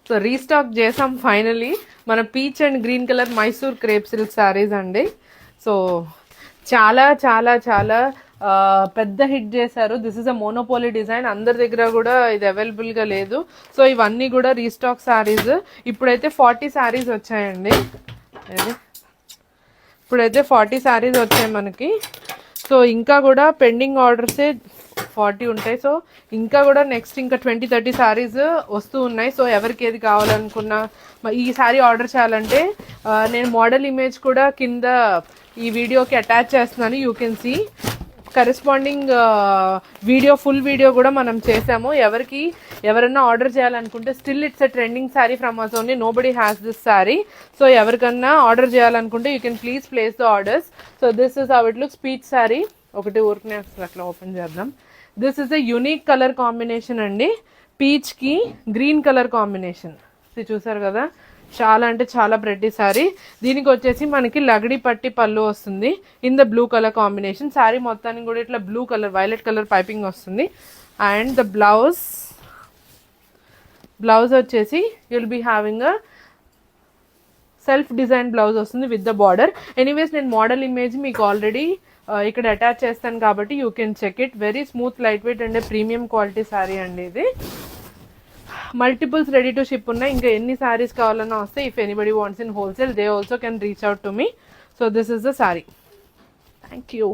So restock చేసాం finally మన peach and green colour Mysore crepe silk saris అండి. సో చాలా చాలా చాలా పెద్ద హిట్ చేశారు. This is a monopoly design, అందరి దగ్గర కూడా ఇది అవైలబుల్గా లేదు. సో ఇవన్నీ కూడా రీస్టాక్ శారీస్. ఇప్పుడైతే 40 శారీస్ వచ్చాయండి. ఇప్పుడైతే 40 శారీస్ వచ్చాయి మనకి. సో ఇంకా కూడా పెండింగ్ ఆర్డర్సే 40 ఉంటాయి. సో ఇంకా కూడా నెక్స్ట్ ఇంకా 20-30 శారీస్ వస్తూ ఉన్నాయి. సో ఎవరికి ఏది కావాలనుకున్నా ఈ శారీ ఆర్డర్ చేయాలంటే నేను మోడల్ ఇమేజ్ కూడా కింద ఈ వీడియోకి అటాచ్ చేస్తున్నాను. You can see corresponding video, full video కూడా మనం చేసాము. ఎవరన్నా ఆర్డర్ చేయాలనుకుంటే still it's a trending sari from us only, nobody has this sari. So ఎవరికన్నా ఆర్డర్ చేయాలనుకుంటే you can please place the orders. So this is how it looks. Peach sari ఒకటి ఊరికనే అట్లా ఓపెన్ చేద్దాం. This is a unique colour combination అండి, పీచ్కి green colour combination. ఇది చూసారు కదా, చాలా అంటే చాలా ప్రెట్టి శారీ. దీనికి వచ్చేసి మనకి లగడి పట్టి పళ్ళు వస్తుంది in the blue colour combination. Sari మొత్తానికి కూడా ఇట్లా blue colour, violet colour piping వస్తుంది. అండ్ ద బ్లౌజ్ వచ్చేసి you'll be having a self design blouse వస్తుంది విత్ ద బార్డర్. ఎనీవేస్ నేను మోడల్ ఇమేజ్ మీకు ఆల్రెడీ ఇక్కడ అటాచ్ చేస్తాను కాబట్టి you can check it. Very smooth, light weight and premium quality sari అండి ఇది. మల్టిపుల్స్ రెడీ టు షిప్ ఉన్నాయి. ఇంకా ఎన్ని శారీస్ కావాలన్నా వస్తే if anybody wants in wholesale they also can reach out to me. So this is the sari. Thank you.